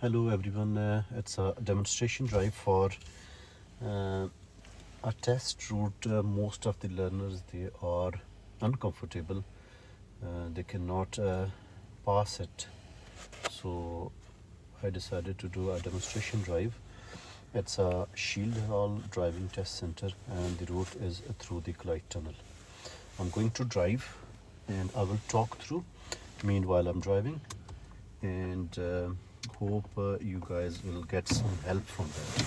Hello everyone, it's a demonstration drive for a test route. Most of the learners, they are uncomfortable, they cannot pass it, so I decided to do a demonstration drive. It's a Shield Hall driving test center and the route is through the Clyde Tunnel. I'm going to drive and I will talk through meanwhile I'm driving, and hope you guys will get some help from that.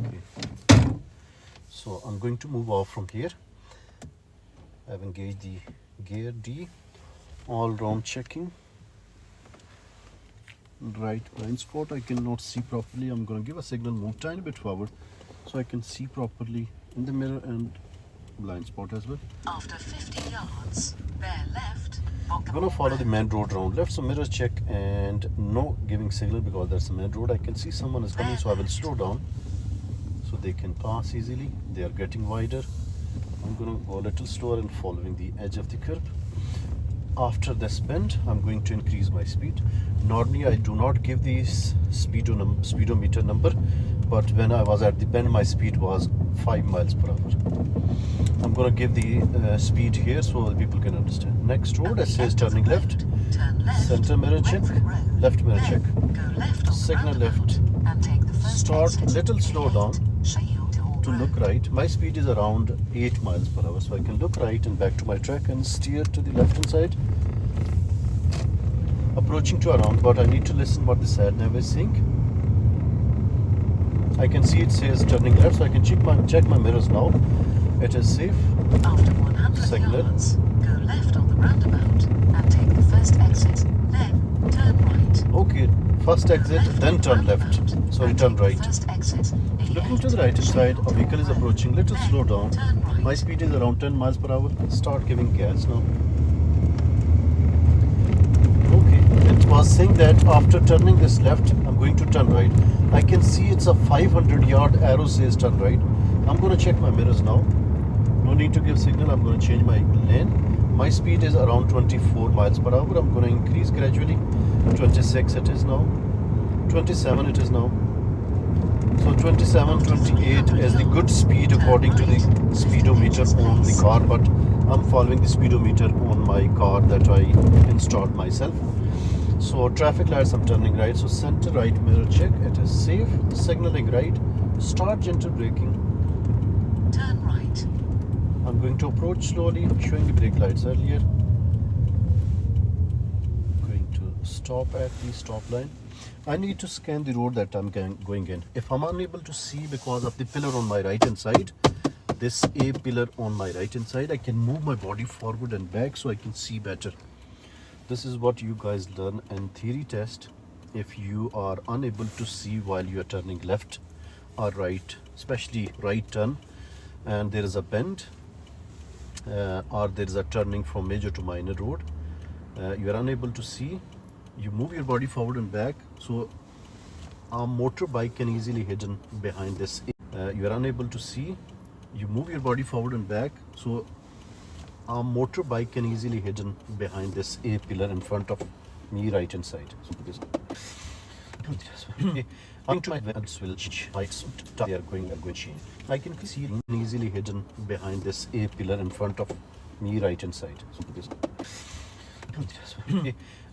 Okay. So I'm going to move off from here. I've engaged the gear D, all round checking. Right blind spot, I cannot see properly. I'm going to give a signal, move tiny bit forward so I can see properly in the mirror, and blind spot as well. After 50 yards, bear left. I'm going to follow the main road round left, so mirror check and no giving signal because that's the main road. I can see someone is coming, so I will slow down so they can pass easily. They are getting wider. I'm going to go a little slower and following the edge of the curb. After this bend, I'm going to increase my speed. Normally, I do not give the speedometer number, but when I was at the bend, my speed was 5 miles per hour. I'm going to give the speed here so people can understand. Next road, it says turning left. Center mirror check, left mirror check. Signal left. Start little slow down to look right. My speed is around 8 miles per hour, so I can look right and back to my track and steer to the left hand side. Approaching to a roundabout, I need to listen what the sat nav is saying. I can see it says turning left, so I can check my mirrors now. It is safe. After 100 Signal. yards, go left on the roundabout and take the first exit, then turn right. Okay, first exit, then turn left. Sorry, turn right. First exit. Looking to the right hand side, a vehicle is approaching. Little slow down. My speed is around 10 miles per hour. Start giving gas now. Okay, it was saying that after turning this left, I'm going to turn right. I can see it's a 500-yard arrow says turn right. I'm going to check my mirrors now. No need to give signal. I'm going to change my lane. My speed is around 24 miles per hour. I'm going to increase gradually. 26 it is now. 27 it is now. So 27, 28 is the good speed according to the speedometer on the car, but I'm following the speedometer on my car that I installed myself. So traffic lights, I'm turning right. So center right mirror check. It is safe. Signaling right. Start gentle braking. Turn right. I'm going to approach slowly, showing the brake lights earlier. Going to stop at the stop line. I need to scan the road that I'm going in. If I'm unable to see because of the pillar on my right hand side, this A pillar on my right hand side, I can move my body forward and back so I can see better. This is what you guys learn in theory test. If you are unable to see while you are turning left or right, especially right turn, and there is a bend or there is a turning from major to minor road, you are unable to see, you move your body forward and back, so a motorbike can easily hidden behind this. You are unable to see, you move your body forward and back, so a motorbike can easily hidden behind this A pillar in front of me right hand side. So into my vents will lights, they are going to change. I can see easily hidden behind this A pillar in front of me right hand side.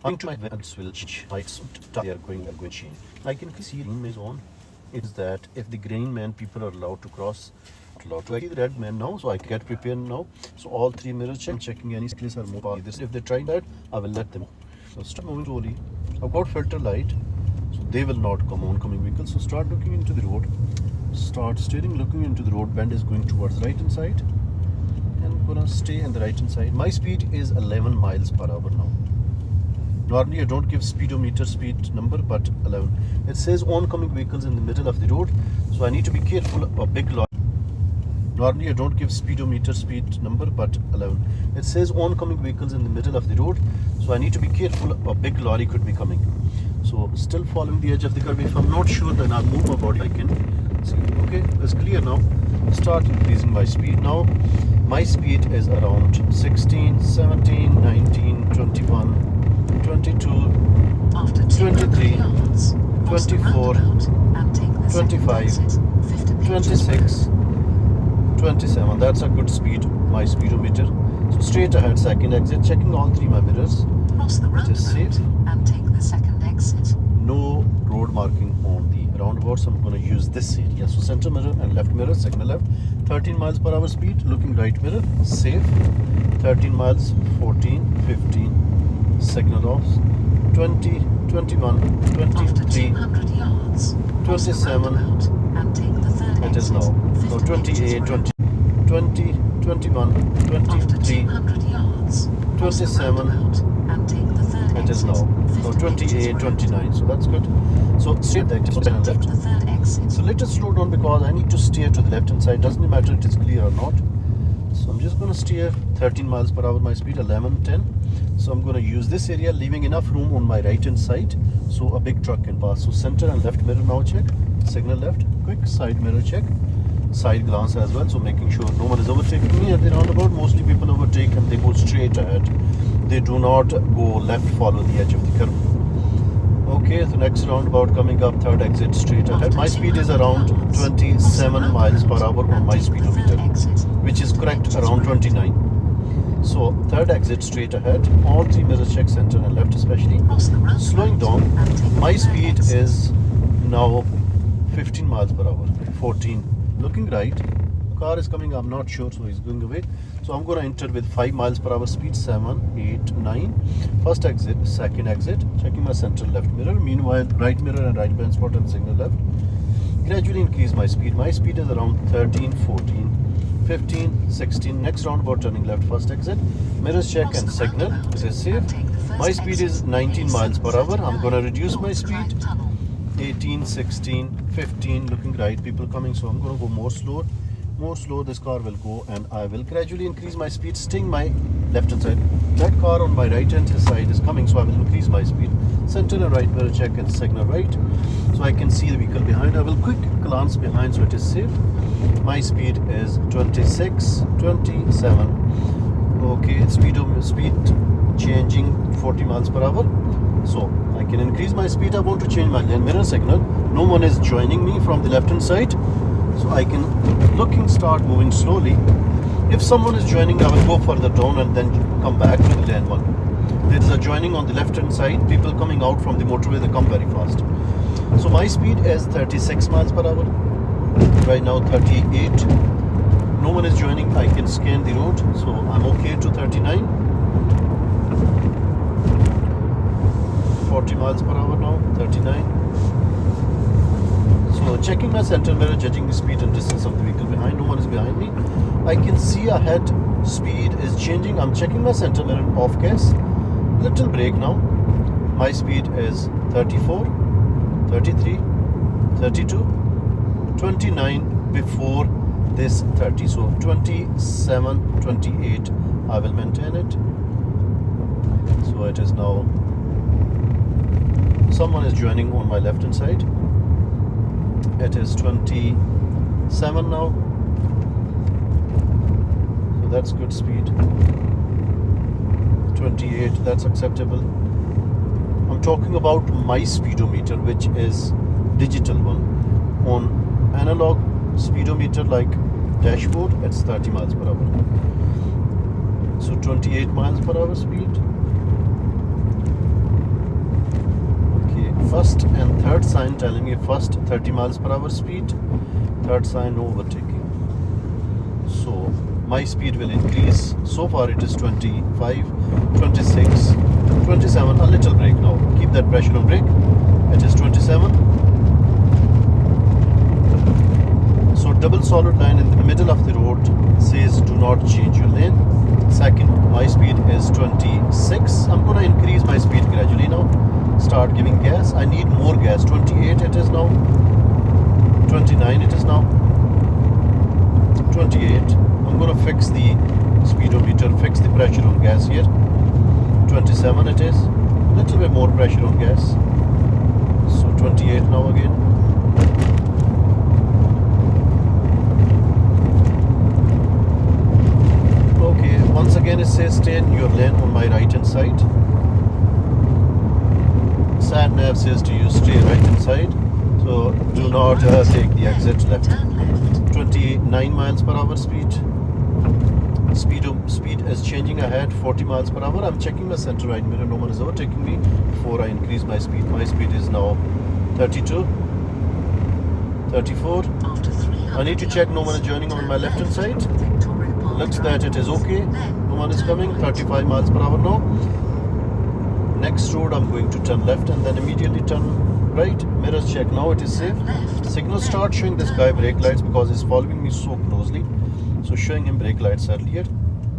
Into my vents will lights, they are going to change. I can see is on. Is that if the green man people are allowed to cross, I see the red man now, so I get prepared now. So all three mirrors checking any place are mobile. This if they try that, I will let them. So start moving slowly. I've got filter light, so they will not come oncoming vehicles. So start looking into the road. Start steering, looking into the road. Bend is going towards right hand side, and gonna stay in the right hand side. My speed is 11 miles per hour now. Normally I don't give speedometer speed number, but 11. It says oncoming vehicles in the middle of the road, so I need to be careful. A big lorry. Normally I don't give speedometer speed number, but 11. It says oncoming vehicles in the middle of the road, so I need to be careful. A big lorry could be coming. So still following the edge of the curb. If I'm not sure, then I'll move my body. I can see. Okay, it's clear now. Start increasing my speed now. My speed is around 16, 17, 19, 21. 22, After 200 23, yards, cross the 24, roundabout and take the second 25, exit. 50 meters. 26, 27. That's a good speed, my speedometer. So straight ahead, second exit, checking all three my mirrors. Cross the It is roundabout safe. and take the second exit. No road marking on the roundabout, so I'm going to use this area. So center mirror and left mirror, signal left. 13 miles per hour speed, looking right mirror, safe. 13 miles, 14, 15, signal off. 20, 21, After 23, 200 yards, cross the 27. roundabout and take the third It is exit. now. No, 50 meters 28, right. 20, 21, After 23. 200 yards, cross the 27. roundabout and take the third It is exit. now. No, 50 meters 28, right. 29. So that's good. So straight there, just And take left. the third exit. So let us slow down because I need to steer to the left hand side. Doesn't matter if it is clear or not. So I'm just going to steer 13 miles per hour, my speed 11, 10. So I'm going to use this area, leaving enough room on my right hand side so a big truck can pass. So center and left mirror now check. Signal left. Quick side mirror check. Side glance as well. So making sure no one is overtaking me at the roundabout. Mostly people overtake and they go straight ahead. They do not go left, follow the edge of the curve. Okay, the next roundabout coming up, third exit straight ahead. My speed is around 27 miles per hour on my speedometer, which is correct around 29. So third exit straight ahead, all three mirrors check, center and left especially. Slowing down, my speed is now 15 miles per hour, 14. Looking right, car is coming, I'm not sure, so he's going away. So I'm going to enter with 5 miles per hour speed, 7, 8, 9. First exit, second exit, checking my center left mirror. Meanwhile, right mirror and right blind spot and signal left. Gradually increase my speed. My speed is around 13, 14, 15, 16. Next roundabout turning left, first exit. Mirrors check and signal. It is safe. My speed is 19 miles per hour. I'm going to reduce my speed. 18, 16, 15. Looking right, people coming. So I'm going to go more slow. More slow this car will go, and I will gradually increase my speed, staying my left hand side. That car on my right hand side is coming, so I will increase my speed. Center and right mirror check and signal right, so I can see the vehicle behind. I will quick glance behind so it is safe. My speed is 26, 27. Okay, speed changing 40 miles per hour. So I can increase my speed. I want to change my lane mirror signal. No one is joining me from the left hand side. So I can start moving slowly. If someone is joining, I will go further down and then come back to the lane one. There is a joining on the left hand side. People coming out from the motorway, they come very fast. So my speed is 36 miles per hour. Right now 38. No one is joining. I can scan the road. So I'm okay to 39. 40 miles per hour now, 39. So checking my center mirror, judging the speed and distance of the vehicle behind. No one is behind me. I can see ahead, speed is changing. I'm checking my center mirror off gas. Little brake now. My speed is 34, 33, 32, 29 before this 30. So 27, 28. I will maintain it. So it is now. Someone is joining on my left hand side. It is 27 now. So that's good speed. 28, that's acceptable. I'm talking about my speedometer, which is digital one. On analog speedometer like dashboard, it's 30 miles per hour. So 28 miles per hour speed. First and third sign telling me first 30 miles per hour speed, third sign no overtaking. So my speed will increase. So far it is 25, 26, 27. A little brake now. Keep that pressure on brake. It is 27. So double solid line in the middle of the road says do not change your lane. Second, my speed is 26. I'm going to increase my speed gradually now. Start giving gas. I need more gas. 28 it is now. 29 it is now. 28. I'm going to fix the speedometer, fix the pressure on gas here. 27 it is. Little bit more pressure on gas. So 28 now again. Okay, once again it says stay in your lane on my right hand side. sat nav says to you stay right inside, so do not take the exit left. Turn left. 29 miles per hour speed. Speed is changing ahead, 40 miles per hour. I'm checking my center right mirror, no one is overtaking me before I increase my speed. My speed is now 32, 34. After 300 I need to check no one is joining on my left hand side. Victoria Park Looks Drive. that it is okay. Then No one is turn coming. right. 35 miles per hour now. Next road I'm going to turn left and then immediately turn right. Mirrors check. Now it is safe. Turn left. Signals Then start showing this turn guy brake right. lights because he's following me so closely. So showing him brake lights earlier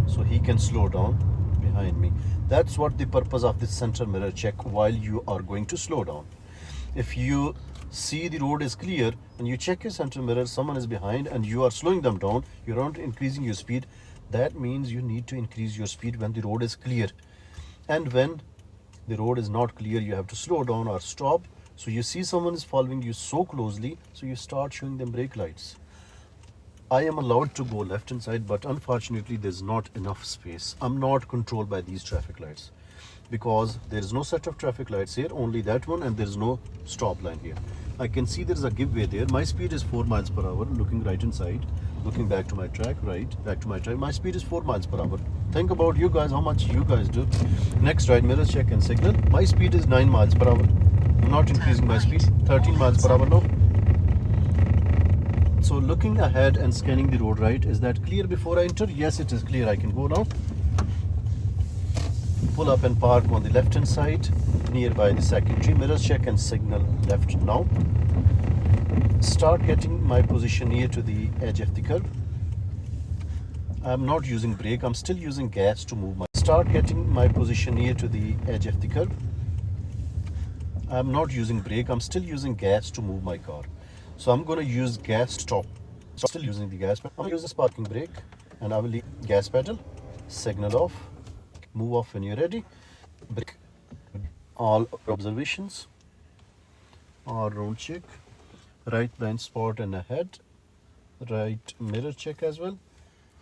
so he can slow down behind me. That's what the purpose of this center mirror check while you are going to slow down. If you see the road is clear and you check your center mirror, someone is behind and you are slowing them down, you're not increasing your speed, that means you need to increase your speed when the road is clear. And when the road is not clear, you have to slow down or stop. So you see someone is following you so closely, so you start showing them brake lights. I am allowed to go left hand side, but unfortunately there's not enough space. I'm not controlled by these traffic lights because there is no set of traffic lights here, only that one, and there's no stop line here. I can see there's a give way there. My speed is 4 miles per hour, looking right inside, looking back to my track, right, back to my track. My speed is 4 miles per hour. Think about you guys, how much you guys do. Next right mirror check and signal. My speed is 9 miles per hour. I'm not increasing my speed, 13 miles per hour now. So looking ahead and scanning the road, right, is that clear before I enter? Yes, it is clear. I can go now. Pull up and park on the left hand side nearby the secondary. Mirrors check and signal left now. Start getting my position near to the edge of the curb. I'm not using brake, I'm still using gas to move my. Start getting my position near to the edge of the curb. I'm not using brake, I'm still using gas to move my car. So I'm going to use gas stop. So still using the gas pedal. I'll use this parking brake and I will leave gas pedal. Signal off. Move off when you're ready. Brake. All observations. All road check. Right blind spot and ahead. Right mirror check as well.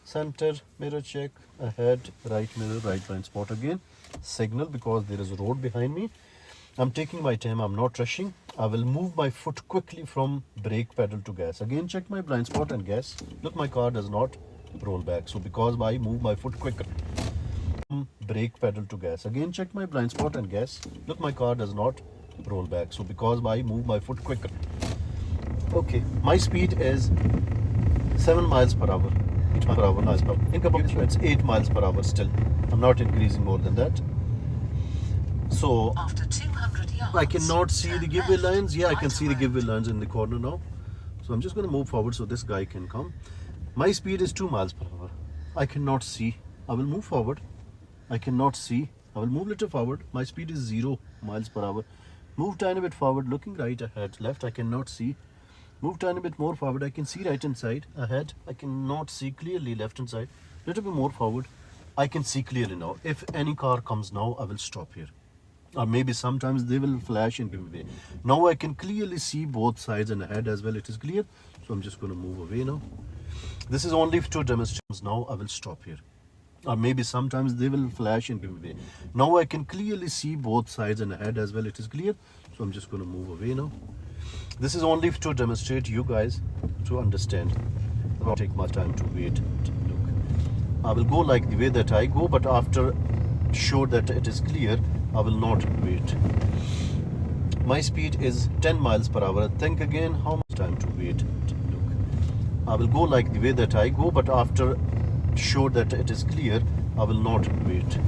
Center mirror check. Ahead. Right mirror. Right blind spot again. Signal because there is a road behind me. I'm taking my time, I'm not rushing. I will move my foot quickly from brake pedal to gas. Again, check my blind spot and gas. Look, my car does not roll back. So because I move my foot quicker, brake pedal to gas. Again, check my blind spot and gas. Look, my car does not roll back. So because I move my foot quicker. Okay, my speed is 7 miles per hour. 8 miles per hour, miles per hour. Think about it, it's 8 miles per hour still. I'm not increasing more than that. So After 200 yards, I cannot see the turn giveaway left lines. Yeah, I can right see the road. giveaway lines in the corner now. So I'm just going to move forward so this guy can come. My speed is 2 miles per hour. I cannot see. I will move forward. I cannot see. I will move a little forward. My speed is 0 miles per hour. Move tiny bit forward, looking right ahead. Left, I cannot see. Move tiny bit more forward. I can see right hand side. Ahead, I cannot see clearly left hand side. Little bit more forward. I can see clearly now. If any car comes now, I will stop here. Or maybe sometimes they will flash and give way. Now I can clearly see both sides and ahead as well. It is clear. So I'm just going to move away now. This is only to demonstrations. Now I will stop here. Or maybe sometimes they will flash and give way. Now I can clearly see both sides and ahead as well. It is clear. So I'm just going to move away now. This is only to demonstrate you guys to understand. It won't take much time to wait. Look, I will go like the way that I go, but after sure that it is clear, I will not wait. My speed is 10 miles per hour. Think again how much time to wait. Look, I will go like the way that I go, but after sure that it is clear, I will not wait.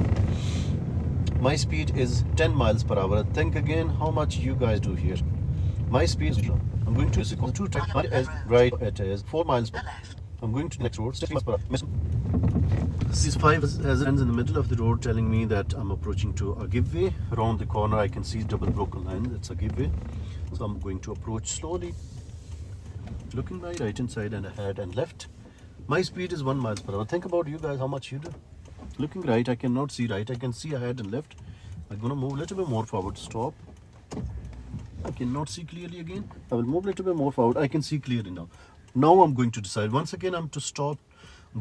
My speed is 10 miles per hour. Think again how much you guys do here. My speed is I'm going to two track right, it is 4 miles per hour. I'm going to the next road, 6 miles per hour. This is 5 as it ends in the middle of the road, telling me that I'm approaching to a giveaway. Around the corner I can see double broken lines. It's a giveaway. So I'm going to approach slowly. Looking right hand side and ahead and left. My speed is 1 mile per hour. Think about you guys, how much you do. Looking right, I cannot see right. I can see ahead and left. I'm going to move a little bit more forward. Stop. I cannot see clearly again. I will move a little bit more forward. I can see clearly now. Now I'm going to decide. Once again, I'm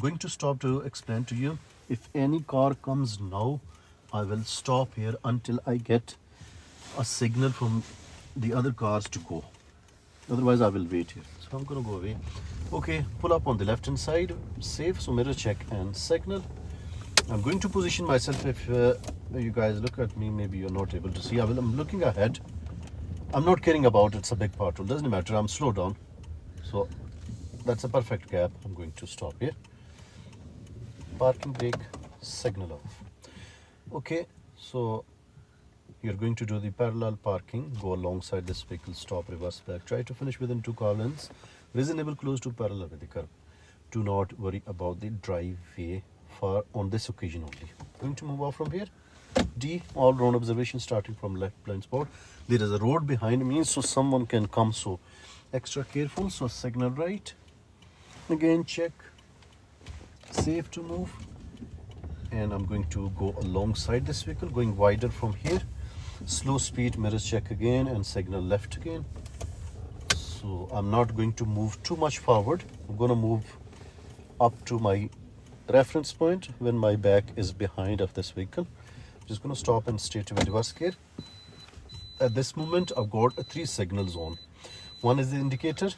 going to stop to explain to you. If any car comes now, I will stop here until I get a signal from the other cars to go. Otherwise, I will wait here. So I'm gonna go away. Okay, pull up on the left hand side, safe. So mirror check and signal. I'm going to position myself. If you guys look at me, maybe you're not able to see. I'm looking ahead. I'm not caring about it's a big pothole. Doesn't matter. I'm slow down. So that's a perfect gap. I'm going to stop here. Parking brake, signal off. Okay, so you're going to do the parallel parking, go alongside this vehicle, stop, reverse back, try to finish within 2 car lengths, reasonable close to parallel with the curb. Do not worry about the driveway for on this occasion only. Going to move off from here. D, all round observation starting from left blind spot. There is a road behind me, so someone can come, so extra careful. So signal right. Again check. Safe to move. And I'm going to go alongside this vehicle, going wider from here. Slow speed, mirrors check again, and signal left again. So I'm not going to move too much forward. I'm going to move up to my reference point when my back is behind of this vehicle. Just going to stop and stay to reverse gear. At this moment, I've got 3 signals on. One is the indicator,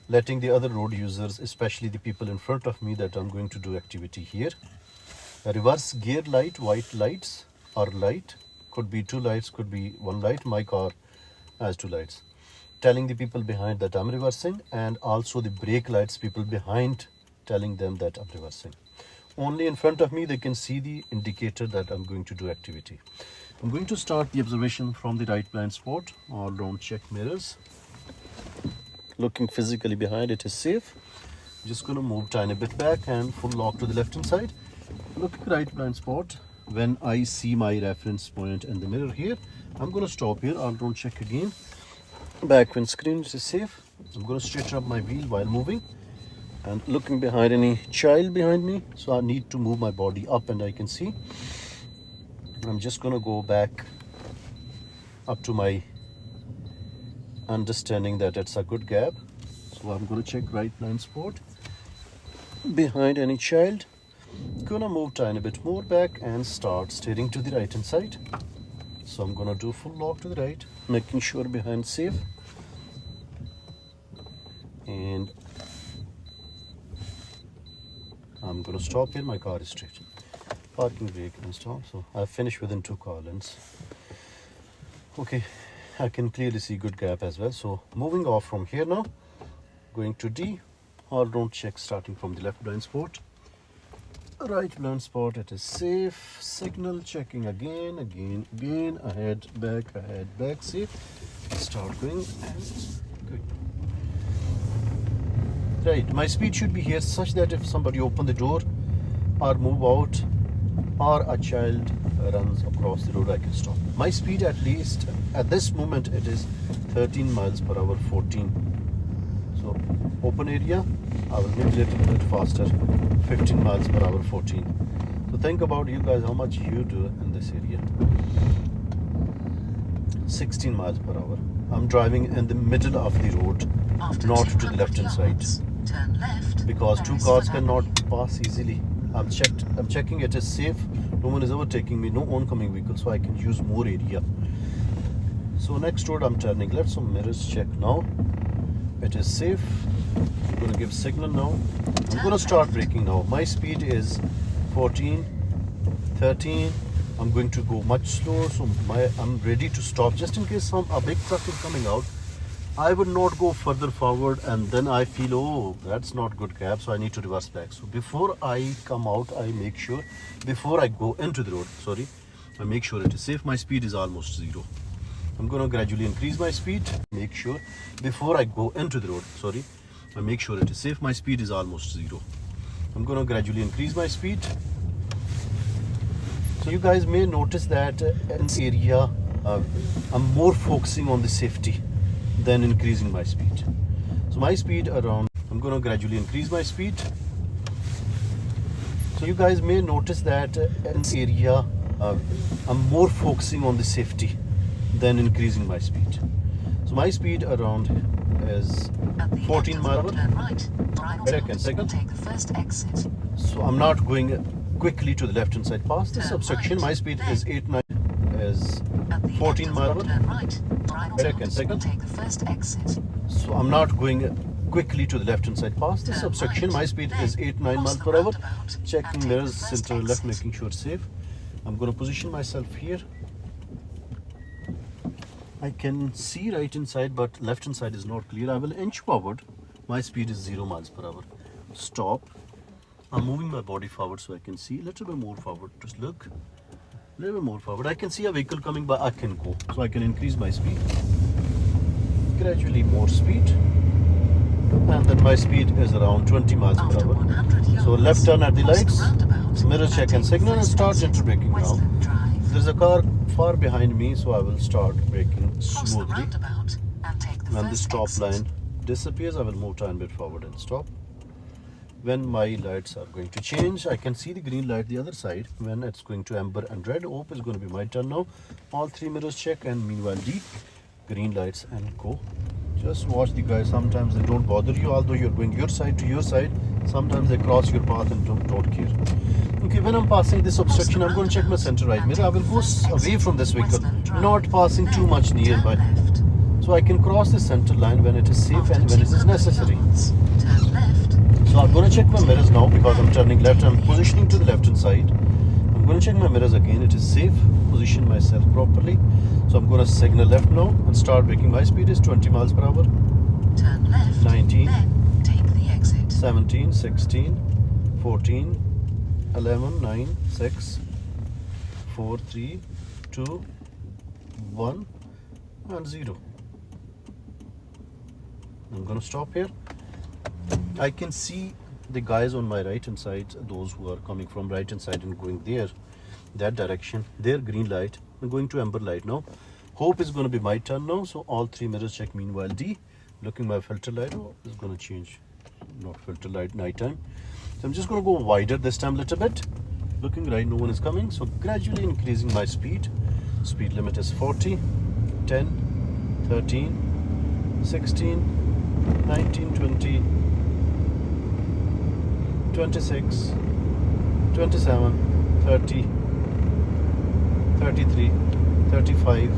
letting the other road users, especially the people in front of me, that I'm going to do activity here. A reverse gear light, white lights are light. Could be 2 lights, could be 1 light. My car has 2 lights. Telling the people behind that I'm reversing, and also the brake lights, people behind, telling them that I'm reversing. Only in front of me they can see the indicator that I'm going to do activity. I'm going to start the observation from the right blind spot. All round check mirrors. Looking physically behind, it is safe. Just going to move tiny bit back and full lock to the left hand side. Looking right blind spot. When I see my reference point in the mirror here, I'm going to stop here. All round check again. Back windscreen, it is safe. I'm going to straighten up my wheel while moving. And looking behind, any child behind me, so I need to move my body up, and I can see. I'm just going to go back up to my understanding that it's a good gap. So I'm going to check right blind spot behind any child. Gonna move tiny bit more back and start steering to the right hand side. So I'm gonna do full lock to the right, making sure behind safe. And I'm gonna stop here. My car is straight. Parking brake installed. So I've finished within 2 car lengths. Okay, I can clearly see good gap as well. So moving off from here now, going to D. All round check starting from the left blind spot. Right blind spot, it is safe. Signal checking again, ahead, back, safe. Start going and good. Right, my speed should be here such that if somebody open the door or move out or a child runs across the road, I can stop. My speed, at least at this moment, it is 13 miles per hour, 14. So open area, I will make it a little bit faster, 15 miles per hour, 14. So think about you guys, how much you do in this area. 16 miles per hour. I'm driving in the middle of the road, not to the left hand side. Turn left. Because 2 cars cannot pass easily. I'm checking it is safe. No one is overtaking me, no oncoming vehicle, so I can use more area. So next road I'm turning left, so mirrors check now. It is safe. I'm going to give signal now. I'm going to start braking now. My speed is 14, 13. I'm going to go much slower, so I'm ready to stop. Just in case a big truck is coming out, I would not go further forward and then I feel, oh, that's not good gap, so I need to reverse back. So before I come out, I make sure, before I go into the road, I make sure it is safe. My speed is almost 0. I'm going to gradually increase my speed. Make sure before I go into the road, I make sure it is safe. My speed is almost 0. I'm going to gradually increase my speed. So you guys may notice that in this area, I'm more focusing on the safety than increasing my speed. So my speed around, I'm going to gradually increase my speed. So you guys may notice that in this area, I'm more focusing on the safety than increasing my speed. So my speed around is 14 miles per hour. Second. Take the first exit. So I'm not going quickly to the left hand side past this obstruction. My speed is 8, 9, is At the 14 end miles of per the hour. turn right. Right Second, out second. and take the first exit. So I'm not going quickly to the left hand side past this Turn obstruction. right, My speed then is 8-9 cross miles the per hour. roundabout and Checking take mirrors, the first center left, exit. making sure it's safe. I'm going to position myself here. I can see right inside, but left hand side is not clear. I will inch forward. My speed is 0 miles per hour. Stop. I'm moving my body forward so I can see a little bit more forward. Just look. A little bit more forward. I can see a vehicle coming, but I can go. So I can increase my speed. Gradually more speed. And then my speed is around 20 miles per After hour. 100 yards, So left turn at the cross lights. roundabout Mirror check take and the signal and first start exit, gentle braking now. Westland Drive. There's a car far behind me, so I will start braking Cross the smoothly. roundabout and take the When the first stop exit. line disappears, I will move tiny bit forward and stop. When my lights are going to change, I can see the green light the other side. When it's going to amber and red, hope is going to be my turn now. All three mirrors check, and meanwhile D, green lights and go. Just watch the guys. Sometimes they don't bother you, although you're going your side to your side. Sometimes they cross your path and don't care. Okay, when I'm passing this obstruction, I'm going to check my center right mirror. I will go away from this vehicle, not passing too much nearby. So I can cross the center line when it is safe and when it is necessary. Turn left. So I'm going to check my mirrors now because I'm turning left. I'm positioning to the left hand side. I'm going to check my mirrors again. It is safe. Position myself properly. So I'm going to signal left now and start braking. My speed is 20 miles per hour. Turn left. 19. Then take the exit. 17, 16, 14, 11, 9, 6, 4, 3, 2, 1 and 0. I'm going to stop here. I can see the guys on my right hand side, those who are coming from right hand side and going there, that direction, their green light. I'm going to amber light now. Hope is going to be my turn now. So all three mirrors check. Meanwhile D, looking my filter light. Oh, it's going to change. Not filter light, night time. So I'm just going to go wider this time a little bit. Looking right, no one is coming. So gradually increasing my speed. Speed limit is 40, 10, 13, 16, 19, 20, 26, 27, 30, 33, 35,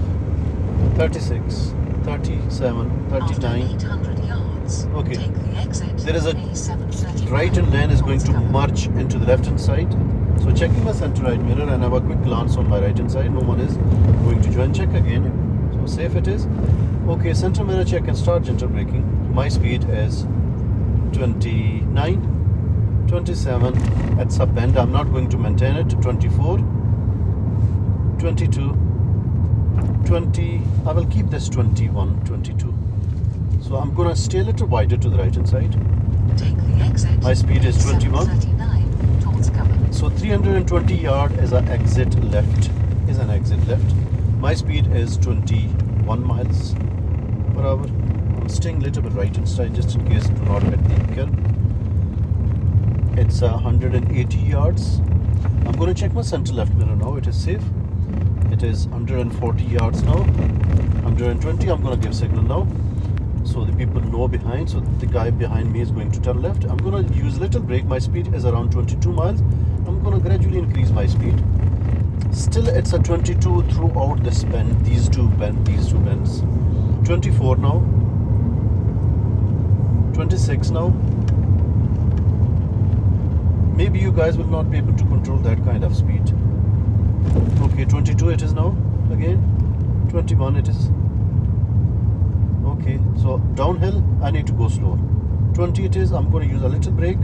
36, 37, After 39. 800 yards, Okay. take the exit. There is a A731 right hand lane is going to towards Cover. merge into the left hand side. So checking my center right mirror and have a quick glance on my right hand side. No one is going to join. Check again. So safe it is. Okay, center mirror check and start gentle braking. My speed is 29, 27. At sub bend, I'm not going to maintain it. 24, 22, 20. I will keep this 21, 22. So I'm going to stay a little wider to the right hand side. Take the exit. My speed is 21. A739 towards Cover. So 320 yard is an exit left. My speed is 21 miles per hour. I'm staying a little bit right hand side just in case do not hit the curb. It's 180 yards. I'm going to check my center left mirror now. It is safe. It is 140 yards now. 120. I'm going to give signal now. So the people know behind. So the guy behind me is going to turn left. I'm going to use little brake. My speed is around 22 miles. I'm going to gradually increase my speed. Still, it's a 22 throughout this bend. These two bends. 24 now. 26 now. Maybe you guys will not be able to control that kind of speed. Okay, 22 it is now. Again, 21 it is. Okay, so downhill I need to go slower. 20 it is. I'm going to use a little brake.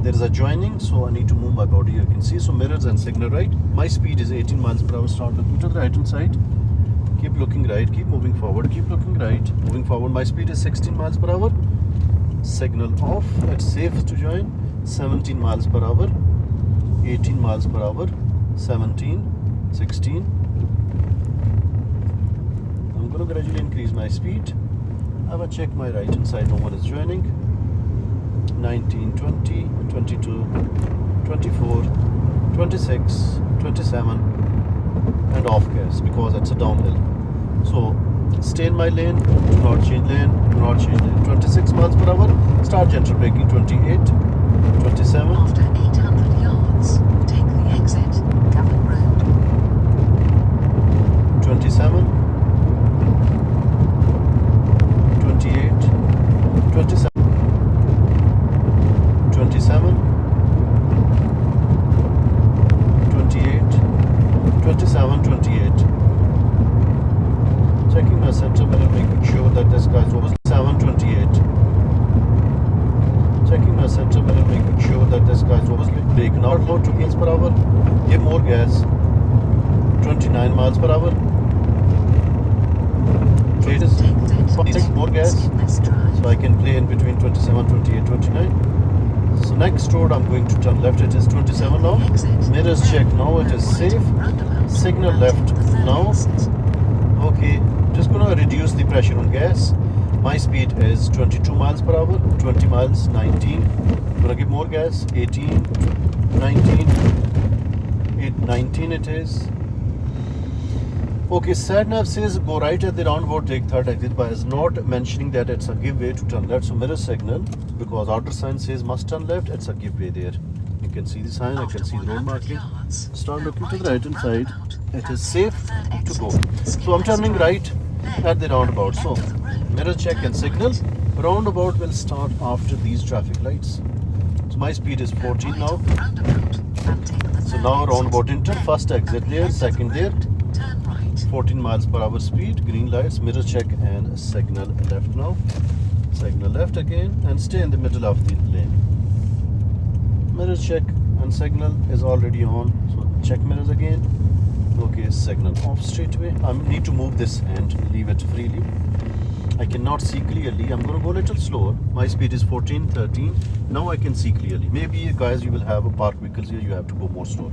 There is a joining, so I need to move my body. You can see, so mirrors and signal right. My speed is 18 miles per hour. Start looking to the right hand side. Keep looking right. Keep moving forward. Keep looking right. Moving forward. My speed is 16 miles per hour. Signal off. It's safe to join. 17 miles per hour. 18 miles per hour. 17, 16. I'm going to gradually increase my speed. I will check my right hand side. No one is joining. 19, 20, 22, 24, 26, 27 and off gas because it's a downhill. So stay in my lane, do not change lane, 26 miles per hour, start gentle braking. 28, 27. After 800 yards, take the exit, Cover Road. 27, 28, 27, 27, 28, 27, 28. Checking my center mirror, making sure that this guy's over 728. Checking my center mirror, making sure that this guy's over brake. Now low 2 miles per hour. Give more gas. 29 miles per hour. It is 26 more gas. So I can play in between 27, 28, 29. So next road I'm going to turn left. It is 27 now. Mirrors check now. It is safe. Signal left now. Okay, just gonna reduce the pressure on gas. My speed is 22 miles per hour, 20 miles, 19. Gonna give more gas, 18, 19, 19 it is. Okay, SatNav says go right at the roundabout, take third exit, but is not mentioning that it's a give way to turn left. So mirror signal, because outer sign says must turn left, it's a give way there. You can see the sign, I can see the road marking. Start looking to the right hand side. It is safe to go. So I'm turning right at the roundabout. So mirror check and signal. Roundabout will start after these traffic lights. So my speed is 14 now. So now roundabout enter, first exit there, second there. 14 miles per hour speed, green lights, mirror check and signal left now. Signal left again and stay in the middle of the lane. Mirror check and signal is already on, so check mirrors again. Okay, signal off straight away. I need to move this and leave it freely. I cannot see clearly. I'm going to go a little slower. My speed is 14, 13. Now I can see clearly. Maybe guys, you will have parked vehicles here, you have to go more slow.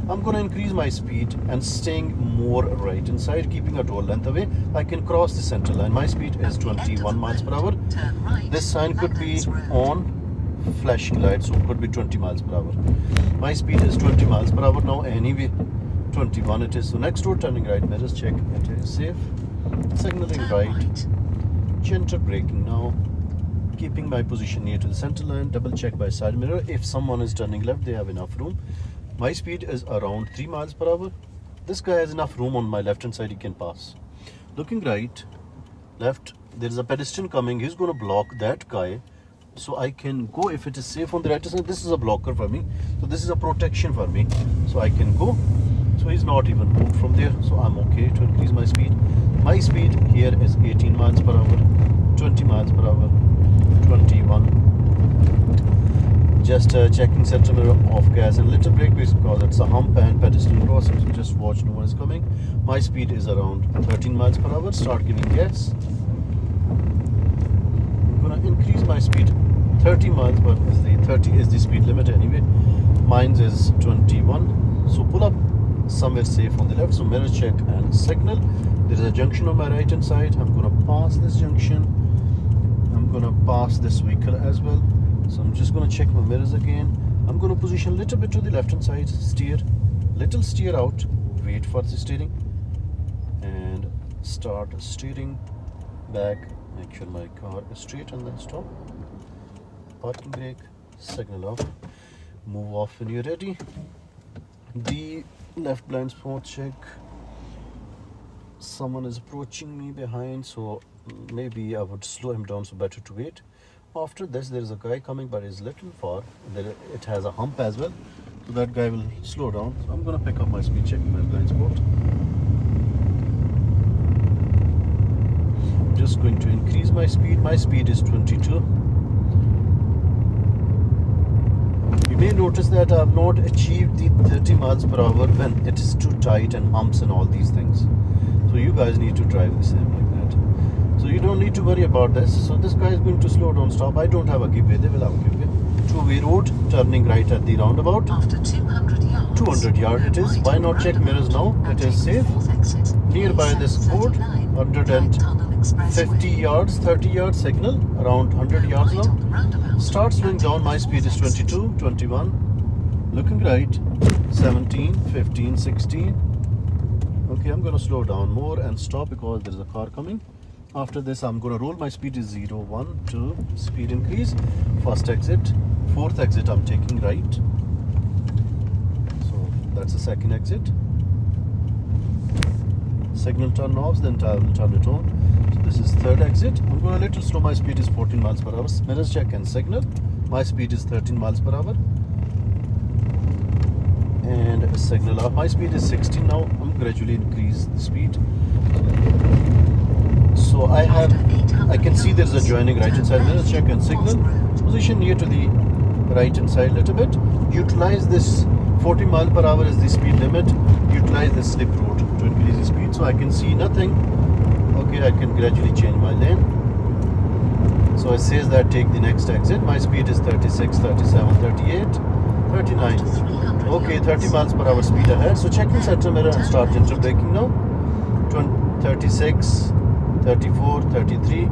I'm going to increase my speed and staying more right inside, keeping a toll length away. I can cross the center line. My speed is 21 miles per hour. This sign could be on, flashing lights, so it could be 20 miles per hour. My speed is 20 miles per hour now anyway. 21 it is. So next road turning right, mirrors check, it is safe. Signaling right. Gentle braking now. Keeping my position near to the center line. Double check by side mirror. If someone is turning left, they have enough room. My speed is around 3 miles per hour. This guy has enough room on my left hand side, he can pass. Looking right, left, there is a pedestrian coming. He's going to block that guy. So I can go if it is safe on the right side. This is a blocker for me. So this is a protection for me. So I can go. So he's not even moved from there. So I'm okay to increase my speed. My speed here is 18 miles per hour, 20 miles per hour, 21. Just checking center mirror off gas and little brake because it's a hump and pedestrian crossing. So just watch, no one is coming. My speed is around 13 miles per hour. Start giving gas. I'm gonna increase my speed 30 miles, but the 30 is the speed limit anyway. Mine is 21. So pull up somewhere safe on the left. So mirror check and signal. There is a junction on my right hand side. I'm gonna pass this junction. I'm gonna pass this vehicle as well. So I'm just gonna check my mirrors again. I'm gonna position a little bit to the left hand side, steer, little steer out, wait for the steering, and start steering back. Make sure my car is straight and then stop. Parking brake, signal off. Move off when you're ready. The left blind spot check. Someone is approaching me behind, so maybe I would slow him down, so better to wait. After this, there is a guy coming, but it's little far. It has a hump as well, so that guy will slow down. So I'm gonna pick up my speed, check my blind spot. I'm just going to increase my speed. My speed is 22. You may notice that I have not achieved the 30 miles per hour when it is too tight and humps and all these things. So you guys need to drive the same like that. So you don't need to worry about this. So this guy is going to slow down, stop. I don't have a giveaway, they will have a giveaway. Two-way road, turning right at the roundabout. After 200 yards. 200 yards it is. Why not check mirrors now? It is safe. Nearby this board, 150 yards, 30 yards signal, around 100 yards now. Start slowing down. My speed is 22, 21. Looking right, 17, 15, 16. Okay, I'm going to slow down more and stop because there is a car coming. After this, I'm going to roll. My speed is 0, 1, 2. Speed increase. First exit. Fourth exit, I'm taking right. So that's the second exit. signal turn off, then I will turn it on. So this is third exit. I'm going a little slow. My speed is 14 miles per hour. Mirrors check and signal. My speed is 13 miles per hour. And signal off. My speed is 16 now. I'm gradually increase the speed. So I can see there's a joining right hand side. Mirrors check and signal. Position near to the right hand side a little bit. Utilize this 40 mile per hour is the speed limit. Utilize the slip road to increase the speed. So I can see nothing. Okay, I can gradually change my lane. So it says that take the next exit. My speed is 36, 37, 38, 39. Okay, 30 miles per hour speed ahead. So checking center mirror and start gentle braking now. 36, 34, 33,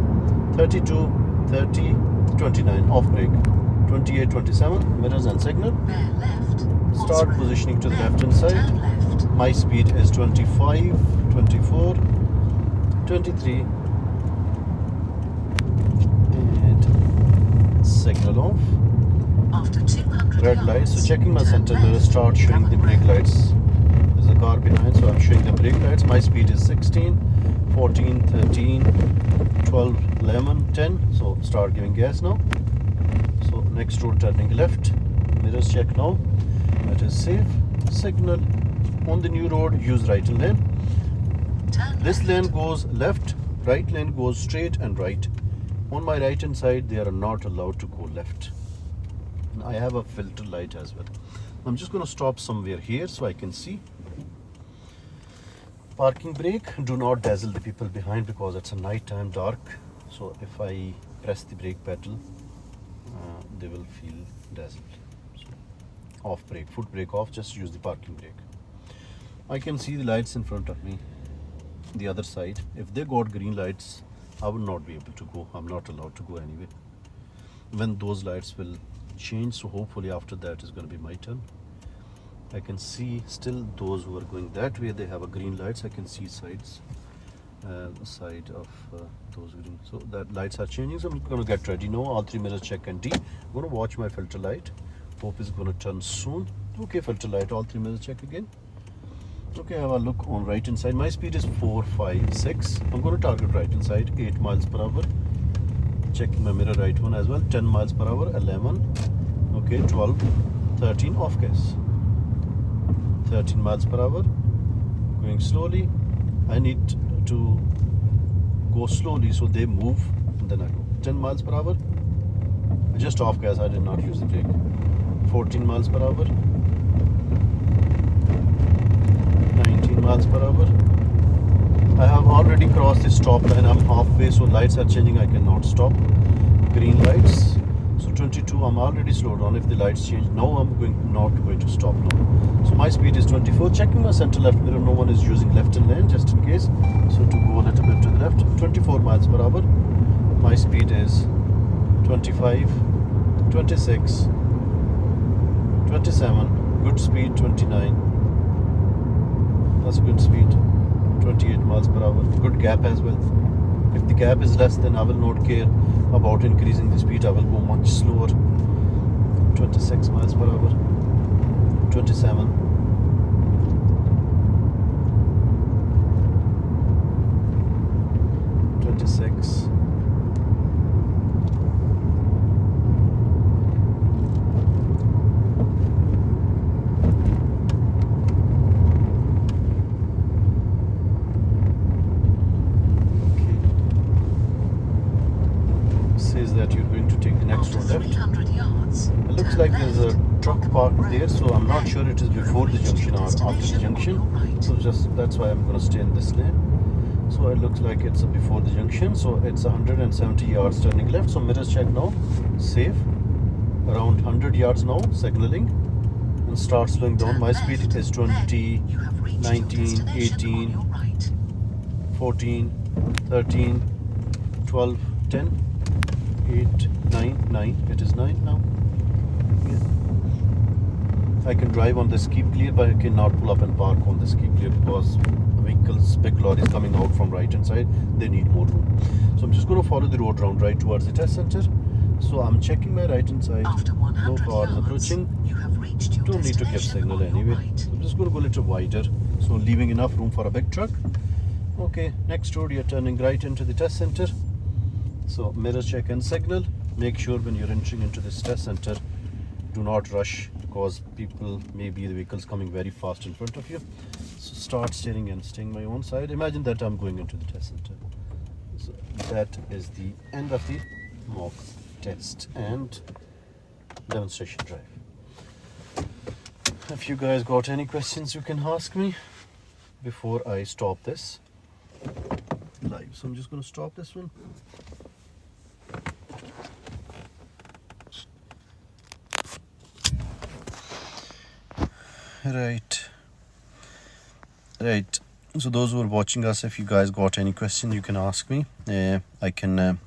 32, 30, 29. Off brake. 28, 27. Mirrors and signal. Start positioning to the left hand side. My speed is 25, 24, 23. And signal off. After 200 Red lights. So yards, checking my turn center mirror, left, start showing the cover brake road. lights. There's a car behind, so I'm showing the brake lights. My speed is 16, 14, 13, 12, 11, 10. So start giving gas now. So next road turning left. Mirrors check now. That is safe. Signal. On the new road, use right lane. Turn This left. lane goes left, right lane goes straight and right. On my right hand side, they are not allowed to go left. And I have a filter light as well. I'm just going to stop somewhere here so I can see. Parking brake. Do not dazzle the people behind because it's a night time, dark. So if I press the brake pedal, they will feel dazzled. So off brake, foot brake off, just use the parking brake. I can see the lights in front of me, the other side. If they got green lights, I will not be able to go. I'm not allowed to go anyway. When those lights will change, so hopefully after that is going to be my turn. I can see still those who are going that way, they have a green lights. I can see sides, the side of those green. So that lights are changing. So I'm going to get ready now. All three mirrors check and D. I'm going to watch my filter light. Hope is going to turn soon. Okay, filter light. All three mirrors check again. Okay, I have a look on right hand side. My speed is 4, 5, 6. I'm going to target right hand side 8 miles per hour. Checking my mirror right one as well. 10 miles per hour. 11. Okay, 12, 13. Off gas. 13 miles per hour. Going slowly. I need to go slowly so they move and then I go. 10 miles per hour. Just off gas. I did not use the brake. 14 miles per hour. 19 miles per hour. I have already crossed the stop line. I'm halfway, so lights are changing. I cannot stop. Green lights. So 22. I'm already slowed down. If the lights change, now I'm not going to stop now. So my speed is 24. Checking my center left mirror. No one is using left lane just in case. So to go a little bit to the left. 24 miles per hour. My speed is 25, 26, 27. Good speed 29. That's a good speed. 28 miles per hour. Good gap as well. If the gap is less, then I will not care about increasing the speed. I will go much slower. 26 miles per hour. 27. 26. That you're going to take the next After road left. 300 yards, It looks turn like there's a left, truck Rockaway parked Road. there, so I'm not sure it is before the You have junction or reached your after the destination on junction. your right. So just that's why I'm going to stay in this lane. So it looks like it's before the junction. So it's 170 yards turning left. So mirrors check now. Safe. Around 100 yards now. Signaling. And start slowing down. Turn My left, speed is then 20, you have reached your 19, destination 18, on your right. 14, 13, 12, 10, 8, 9, 9. It is 9 now. Yeah. I can drive on this keep clear, but I cannot pull up and park on this keep clear because vehicles, big lorries coming out from right hand side, they need more room. So I'm just going to follow the road round right towards the test center. So I'm checking my right hand side. After 100 No car is yards, approaching. you have reached your Don't need to give destination signal on your anyway. right. So I'm just going to go a little wider, so leaving enough room for a big truck. Okay, next road you're turning right into the test center. So mirror check and signal. Make sure when you're entering into this test center, do not rush because people, maybe the vehicle's coming very fast in front of you. So start steering and staying my own side. Imagine that I'm going into the test center. So that is the end of the mock test and demonstration drive. If you guys got any questions, you can ask me before I stop this live. So I'm just going to stop this one. Right. So those who are watching us, if you guys got any question, you can ask me. I can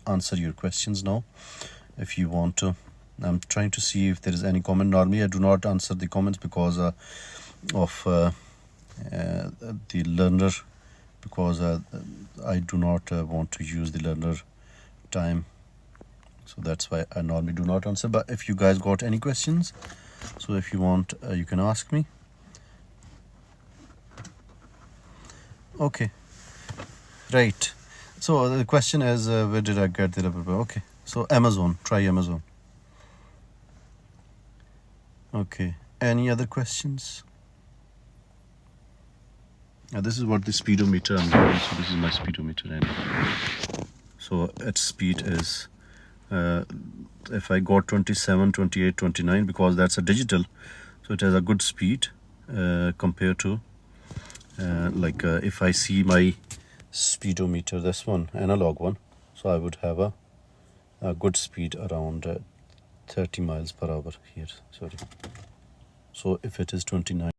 answer your questions now if you want to. I'm trying to see if there is any comment. Normally I do not answer the comments because of the learner, because I do not want to use the learner time, so that's why I normally do not answer. But if you guys got any questions, so if you want, you can ask me. Okay, right. So the question is, where did I get the rubber band? Okay, so Amazon, try Amazon. Okay, any other questions? Now this is what the speedometer I'm using. So this is my speedometer, and so its speed is, if I got 27, 28, 29, because that's a digital, so it has a good speed compared to if I see my speedometer, this one, analog one, so I would have a good speed around 30 miles per hour here. Sorry. So if it is 29.